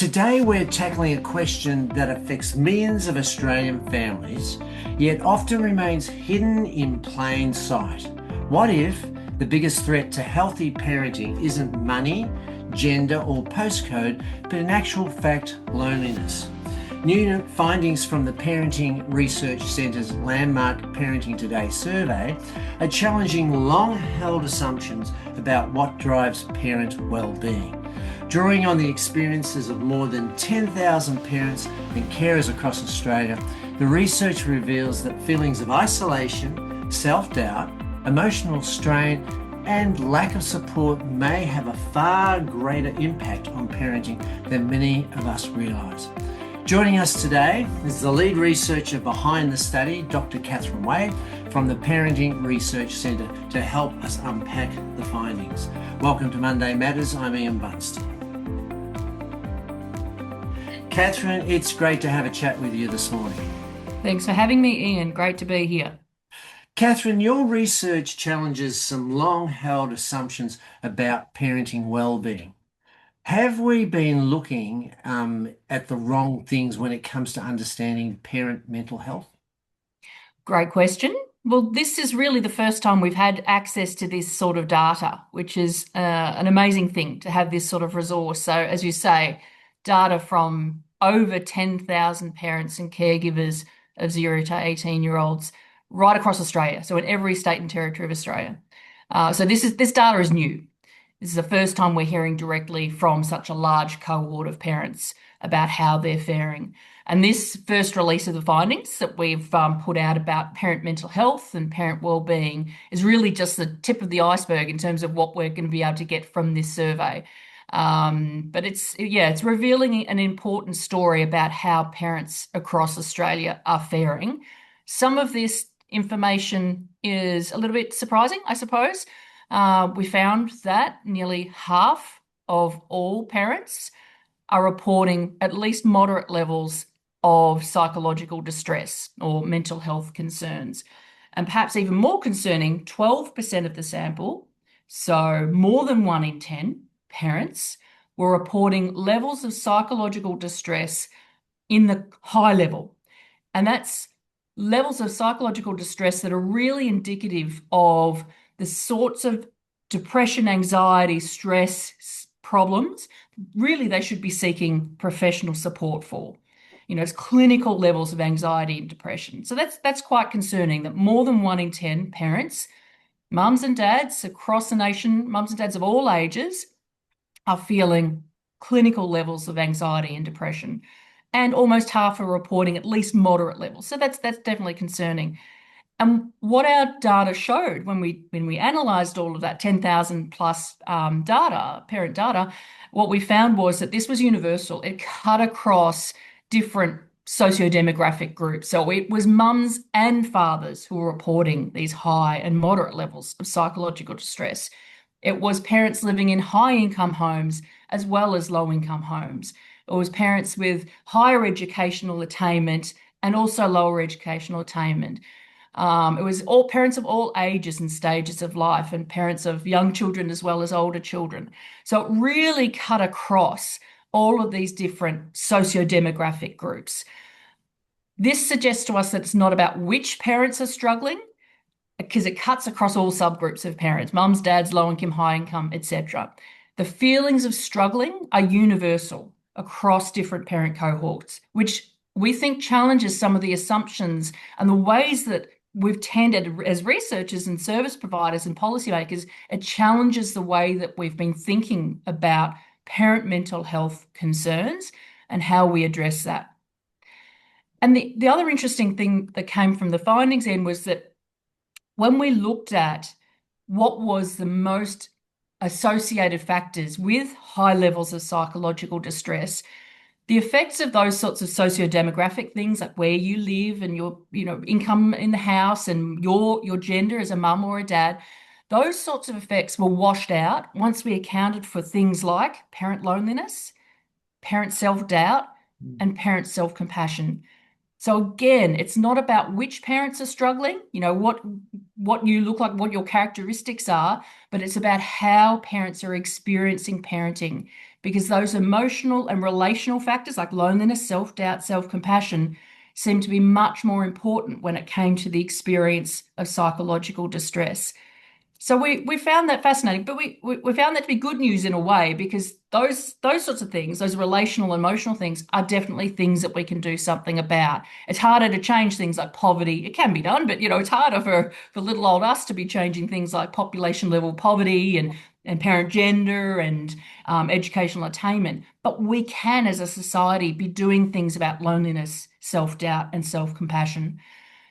Today, we're tackling a question that affects millions of Australian families, yet often remains hidden in plain sight. What if the biggest threat to healthy parenting isn't money, gender, or postcode, but in actual fact, loneliness? New findings from the Parenting Research Centre's landmark Parenting Today survey are challenging long-held assumptions about what drives parent well-being. Drawing on the experiences of more than 10,000 parents and carers across Australia, the research reveals that feelings of isolation, self-doubt, emotional strain, and lack of support may have a far greater impact on parenting than many of us realise. Joining us today is the lead researcher behind the study, Dr. Catherine Wade, from the Parenting Research Centre, to help us unpack the findings. Welcome to Monday Matters. I'm Ian Bunston. Catherine, it's great to have a chat with you this morning. Thanks for having me, Ian. Great to be here. Catherine, your research challenges some long-held assumptions about parenting well-being. Have we been looking at the wrong things when it comes to understanding parent mental health? Great question. Well, this is really the first time we've had access to this sort of data, which is an amazing thing to have this sort of resource. So, as you say, data from over 10,000 parents and caregivers of 0 to 18-year-olds right across Australia, so in every state and territory of Australia. So this data is new. This is the first time we're hearing directly from such a large cohort of parents about how they're faring. And this first release of the findings that we've put out about parent mental health and parent wellbeing is really just the tip of the iceberg in terms of what we're going to be able to get from this survey. But it's revealing an important story about how parents across Australia are faring. Some of this information is a little bit surprising, I suppose. We found that nearly half of all parents are reporting at least moderate levels of psychological distress or mental health concerns. And perhaps even more concerning, 12% of the sample, so more than 1 in 10 parents, were reporting levels of psychological distress in the high level. And that's levels of psychological distress that are really indicative of the sorts of depression, anxiety, stress problems, really they should be seeking professional support for. It's clinical levels of anxiety and depression. So that's quite concerning that more than 1 in 10 parents, mums and dads across the nation, mums and dads of all ages, are feeling clinical levels of anxiety and depression. And almost half are reporting at least moderate levels. So that's definitely concerning. And what our data showed when we analysed all of that 10,000 plus parent data, what we found was that this was universal. It cut across different socio-demographic groups. So it was mums and fathers who were reporting these high and moderate levels of psychological distress. It was parents living in high-income homes as well as low-income homes. It was parents with higher educational attainment and also lower educational attainment. It was all parents of all ages and stages of life and parents of young children as well as older children. So it really cut across all of these different socio-demographic groups. This suggests to us that it's not about which parents are struggling, because it cuts across all subgroups of parents, mums, dads, low income, high income, etc. The feelings of struggling are universal across different parent cohorts, which we think challenges some of the assumptions and the ways that we've tended as researchers and service providers and policymakers. It challenges the way that we've been thinking about parent mental health concerns and how we address that. And the other interesting thing that came from the findings then was that when we looked at what was the most associated factors with high levels of psychological distress, the effects of those sorts of socio-demographic things, like where you live and your income in the house and your gender as a mum or a dad, those sorts of effects were washed out once we accounted for things like parent loneliness, parent self-doubt, and parent self-compassion. So again, it's not about which parents are struggling, what you look like, what your characteristics are, but it's about how parents are experiencing parenting because those emotional and relational factors like loneliness, self-doubt, self-compassion seem to be much more important when it came to the experience of psychological distress. So we found that fascinating, but we found that to be good news in a way because those sorts of things, those relational, emotional things, are definitely things that we can do something about. It's harder to change things like poverty. It can be done, but it's harder for little old us to be changing things like population level poverty and parent gender and educational attainment. But we can, as a society, be doing things about loneliness, self-doubt, and self-compassion.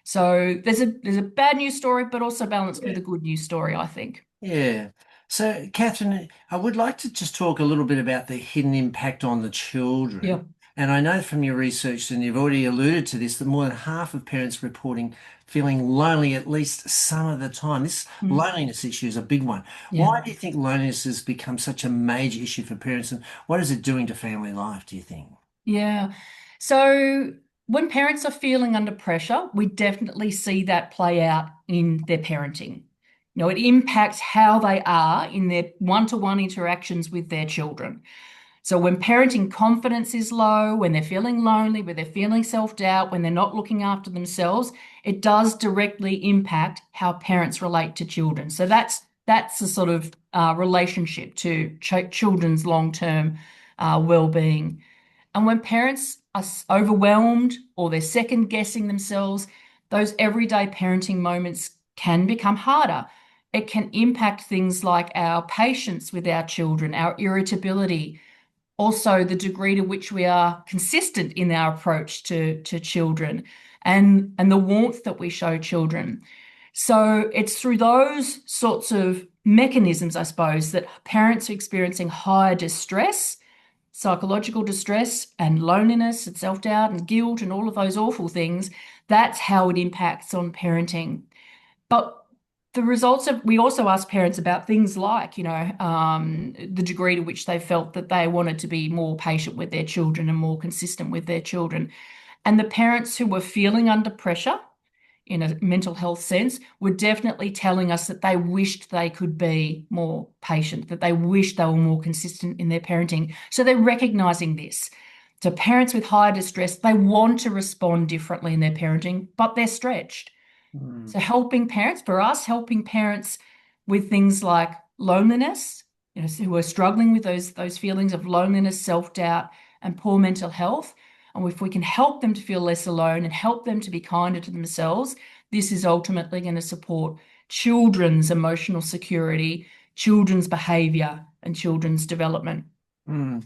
So there's a bad news story, but also balanced with Yeah. a good news story, I think. Yeah. So, Catherine, I would like to just talk a little bit about the hidden impact on the Yeah. children. And I know from your research, and you've already alluded to this, that more than half of parents reporting feeling lonely at least some of the time. This Mm. loneliness issue is a big one. Yeah. Why do you think loneliness has become such a major issue for parents, and what is it doing to family life, do you think? Yeah. So when parents are feeling under pressure, we definitely see that play out in their parenting. It impacts how they are in their one-to-one interactions with their children. So when parenting confidence is low, when they're feeling lonely, when they're feeling self-doubt, when they're not looking after themselves, it does directly impact how parents relate to children. So that's a sort of relationship to children's long-term well-being. And when parents are overwhelmed or they're second guessing themselves, those everyday parenting moments can become harder. It can impact things like our patience with our children, our irritability, also the degree to which we are consistent in our approach to children and the warmth that we show children. So it's through those sorts of mechanisms, I suppose, that parents are experiencing higher distress, psychological distress and loneliness and self-doubt and guilt and all of those awful things. That's how it impacts on parenting. But the results of, we also asked parents about things like, the degree to which they felt that they wanted to be more patient with their children and more consistent with their children. And the parents who were feeling under pressure in a mental health sense were definitely telling us that they wished they could be more patient, that they wished they were more consistent in their parenting. So they're recognizing this. So parents with higher distress, they want to respond differently in their parenting, but they're stretched. Mm. So helping parents, for us, helping parents with things like loneliness, who are struggling with those feelings of loneliness, self-doubt, and poor mental health. And if we can help them to feel less alone and help them to be kinder to themselves, this is ultimately going to support children's emotional security, children's behavior, and children's development. Mm.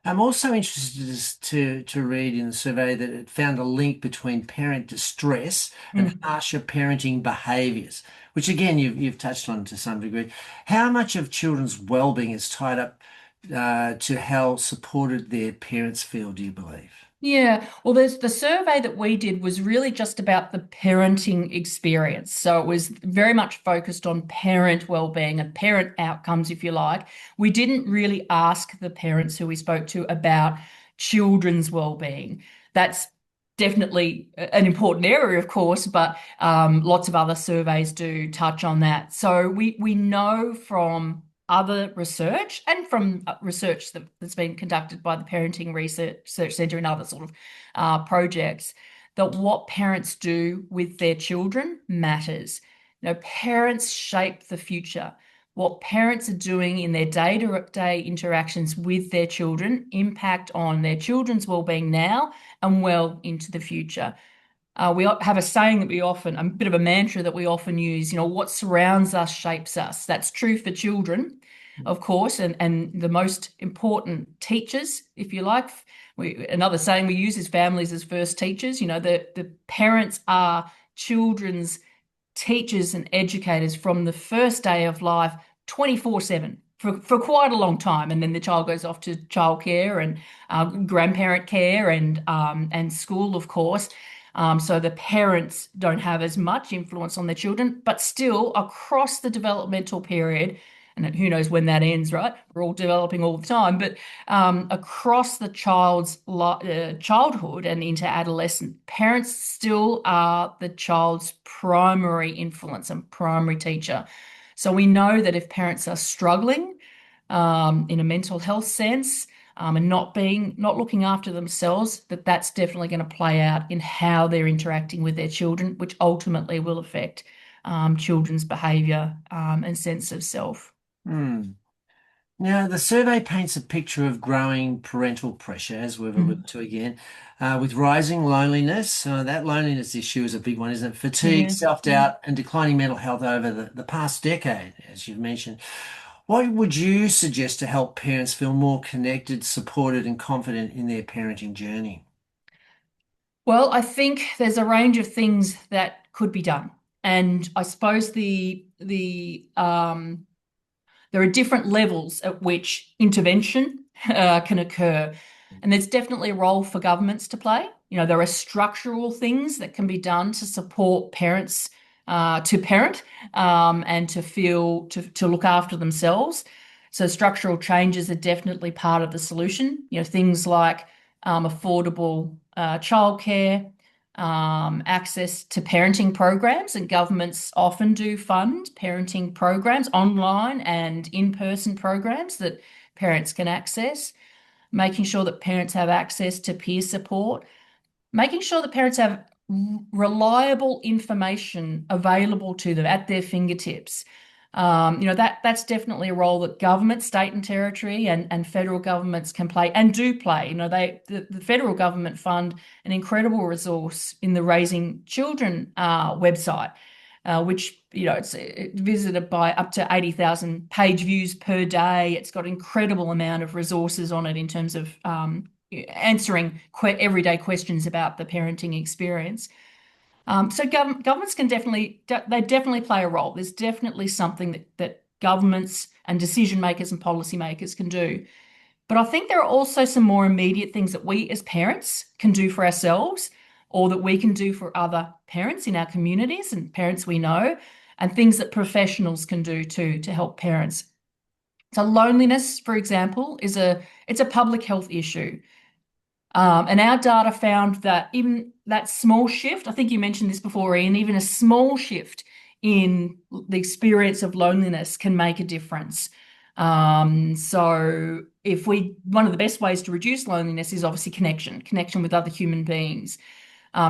I'm also interested to read in the survey that it found a link between parent distress and Mm. harsher parenting behaviours, which again you've touched on to some degree. How much of children's well-being is tied up to how supported their parents feel, do you believe? Yeah, well, there's the survey that we did was really just about the parenting experience. So it was very much focused on parent well-being and parent outcomes, if you like. We didn't really ask the parents who we spoke to about children's well-being. That's definitely an important area, of course, but lots of other surveys do touch on that. So we know from other research and from research that's been conducted by the Parenting Research Centre and other sort of projects, that what parents do with their children matters. Parents shape the future. What parents are doing in their day-to-day interactions with their children impact on their children's well-being now and well into the future. We have a saying that we often, a bit of a mantra that we often use, what surrounds us shapes us. That's true for children, of course, and the most important teachers, if you like. Another saying we use is families as first teachers. The parents are children's teachers and educators from the first day of life, 24/7. For quite a long time, and then the child goes off to childcare and grandparent care and school, of course. So the parents don't have as much influence on their children, but still across the developmental period, and who knows when that ends, right? We're all developing all the time, but across the child's childhood and into adolescence, parents still are the child's primary influence and primary teacher. So we know that if parents are struggling, in a mental health sense, and not looking after themselves, that's definitely going to play out in how they're interacting with their children, which ultimately will affect children's behaviour and sense of self. Hmm. Now, the survey paints a picture of growing parental pressure, as we've alluded Mm. to again, with rising loneliness. That loneliness issue is a big one, isn't it? Fatigue, Yeah. self-doubt, and declining mental health over the past decade, as you've mentioned. What would you suggest to help parents feel more connected, supported, and confident in their parenting journey? Well, I think there's a range of things that could be done. And I suppose there are different levels at which intervention can occur. And there's definitely a role for governments to play. There are structural things that can be done to support parents to parent and to look after themselves. So structural changes are definitely part of the solution. Things like affordable childcare, access to parenting programs, and governments often do fund parenting programs, online and in-person programs that parents can access, making sure that parents have access to peer support, making sure that parents have reliable information available to them at their fingertips. That's definitely a role that government, state and territory, and federal governments can play and do play. The federal government fund an incredible resource in the Raising Children website, which it's visited by up to 80,000 page views per day. It's got incredible amount of resources on it in terms of answering everyday questions about the parenting experience. So governments can definitely play a role. There's definitely something that governments and decision makers and policymakers can do. But I think there are also some more immediate things that we as parents can do for ourselves, or that we can do for other parents in our communities and parents we know, and things that professionals can do too to help parents. So loneliness, for example, it's a public health issue. And our data found that even that small shift, I think you mentioned this before, Ian, even a small shift in the experience of loneliness can make a difference. So one of the best ways to reduce loneliness is obviously connection with other human beings.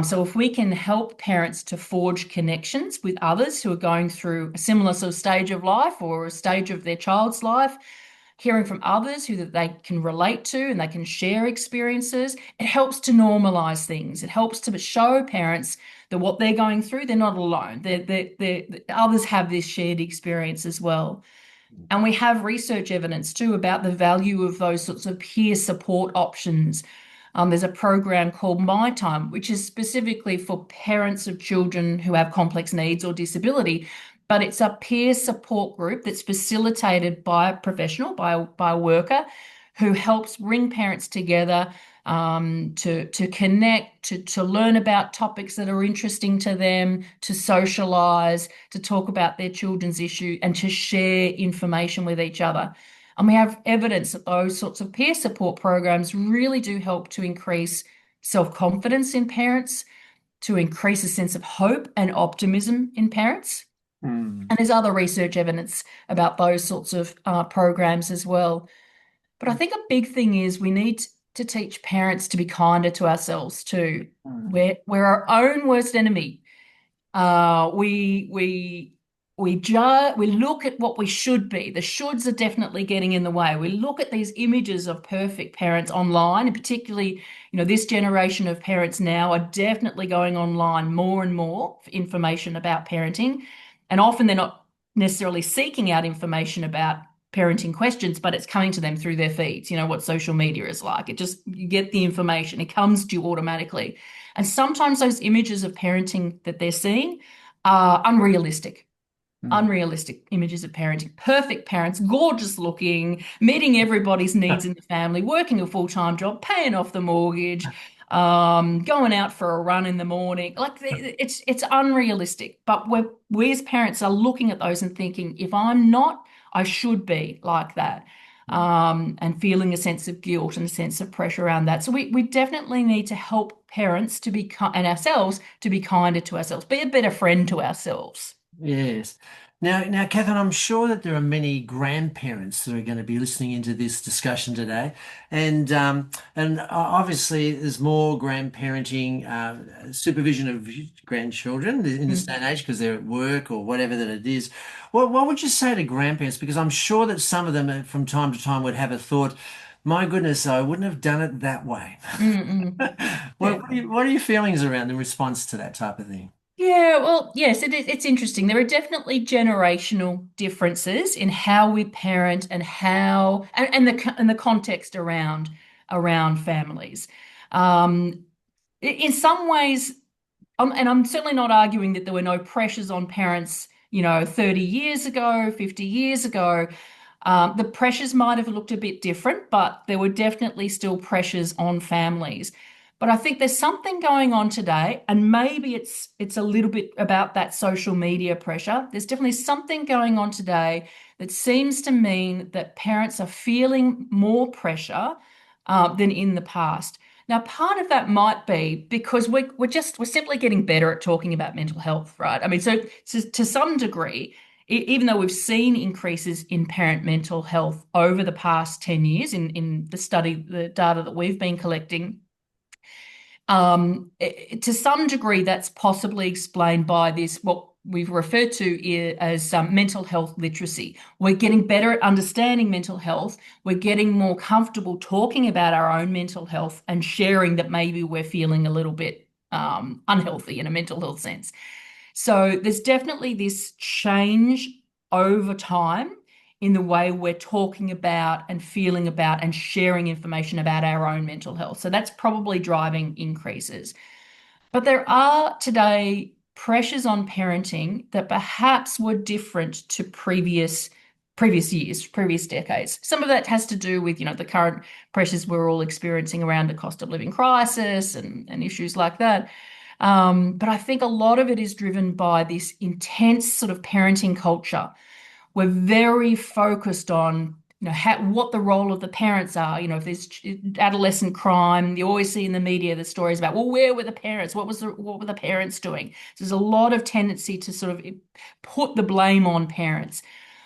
So if we can help parents to forge connections with others who are going through a similar sort of stage of life or a stage of their child's life, hearing from others who that they can relate to and they can share experiences, it helps to normalize things. It helps to show parents that what they're going through, they're not alone. Others have this shared experience as well. And we have research evidence too about the value of those sorts of peer support options. There's a program called My Time, which is specifically for parents of children who have complex needs or disability, but it's a peer support group that's facilitated by a professional, by a worker, who helps bring parents together to connect, to learn about topics that are interesting to them, to socialise, to talk about their children's issue, and to share information with each other. And we have evidence that those sorts of peer support programs really do help to increase self-confidence in parents, to increase a sense of hope and optimism in parents. Hmm. And there's other research evidence about those sorts of programs as well. But I think a big thing is we need to teach parents to be kinder to ourselves too. Hmm. We're our own worst enemy. Uh, we we we look at what we should be. The shoulds are definitely getting in the way. We look at these images of perfect parents online, and particularly, this generation of parents now are definitely going online more and more for information about parenting. And often they're not necessarily seeking out information about parenting questions, but it's coming to them through their feeds. You know what social media is like. You get the information, it comes to you automatically. And sometimes those images of parenting that they're seeing are Hmm. unrealistic images of parenting. Perfect parents, gorgeous looking, meeting everybody's needs in the family, working a full-time job, paying off the mortgage, going out for a run in the morning. Like it's unrealistic. But we as parents are looking at those and thinking, if I'm not, I should be like that. And feeling a sense of guilt and a sense of pressure around that. So we definitely need to help parents and ourselves to be kinder to ourselves, be a better friend to ourselves. Yes. Now, Catherine, I'm sure that there are many grandparents that are going to be listening into this discussion today, and obviously there's more grandparenting supervision of grandchildren in this day Mm. and age because they're at work or whatever that it is. What would you say to grandparents? Because I'm sure that some of them, from time to time, would have a thought, "My goodness, I wouldn't have done it that way." Mm, mm. Yeah. What are your feelings around in response to that type of thing? Yeah, well, yes, it's interesting. There are definitely generational differences in how we parent and how and the context around families. Um, in some ways, and I'm certainly not arguing that there were no pressures on parents, 30 years ago, 50 years ago. The pressures might have looked a bit different, but there were definitely still pressures on families. But I think there's something going on today, and maybe it's a little bit about that social media pressure. There's definitely something going on today that seems to mean that parents are feeling more pressure than in the past. Now, part of that might be because we're simply getting better at talking about mental health, right? I mean, so to some degree, even though we've seen increases in parent mental health over the past 10 years in the data that we've been collecting, to some degree, that's possibly explained by this, what we've referred to as mental health literacy. We're getting better at understanding mental health. We're getting more comfortable talking about our own mental health and sharing that maybe we're feeling a little bit unhealthy in a mental health sense. So there's definitely this change over time in the way we're talking about and feeling about and sharing information about our own mental health. So that's probably driving increases. But there are today pressures on parenting that perhaps were different to previous years, previous decades. Some of that has to do with, the current pressures we're all experiencing around the cost of living crisis and issues like that. But I think a lot of it is driven by this intense sort of parenting culture. We're very focused on, what the role of the parents are. If there's adolescent crime, you always see in the media the stories about, well, where were the parents? What were the parents doing? So there's a lot of tendency to sort of put the blame on parents.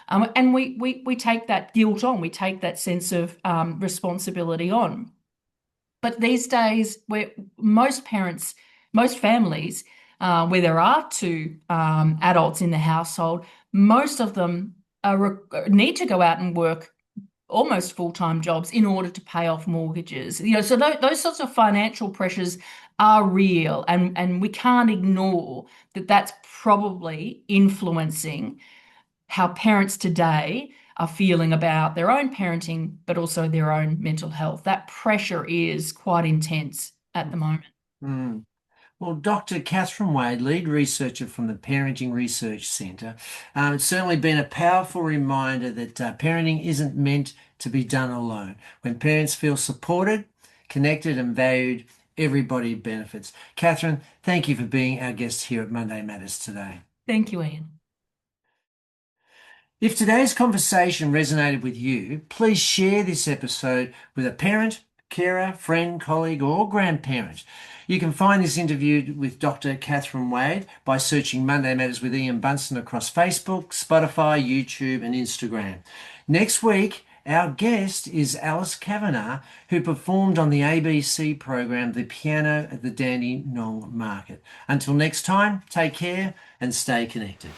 And we take that guilt on, we take that sense of responsibility on. But these days, where most families, where there are two adults in the household, most of them need to go out and work almost full-time jobs in order to pay off mortgages. So those sorts of financial pressures are real, and we can't ignore that that's probably influencing how parents today are feeling about their own parenting, but also their own mental health. That pressure is quite intense at the moment. Mm. Well, Dr. Catherine Wade, lead researcher from the Parenting Research Centre, it's certainly been a powerful reminder that parenting isn't meant to be done alone. When parents feel supported, connected, and valued, everybody benefits. Catherine, thank you for being our guest here at Monday Matters today. Thank you, Ian. If today's conversation resonated with you, please share this episode with a parent, carer, friend, colleague, or grandparent. You can find this interview with Dr. Catherine Wade by searching Monday Matters with Ian Bunston across Facebook, Spotify, YouTube, and Instagram. Next week, our guest is Alice Kavanagh, who performed on the ABC program The Piano at the Dandenong Market. Until next time, take care and stay connected.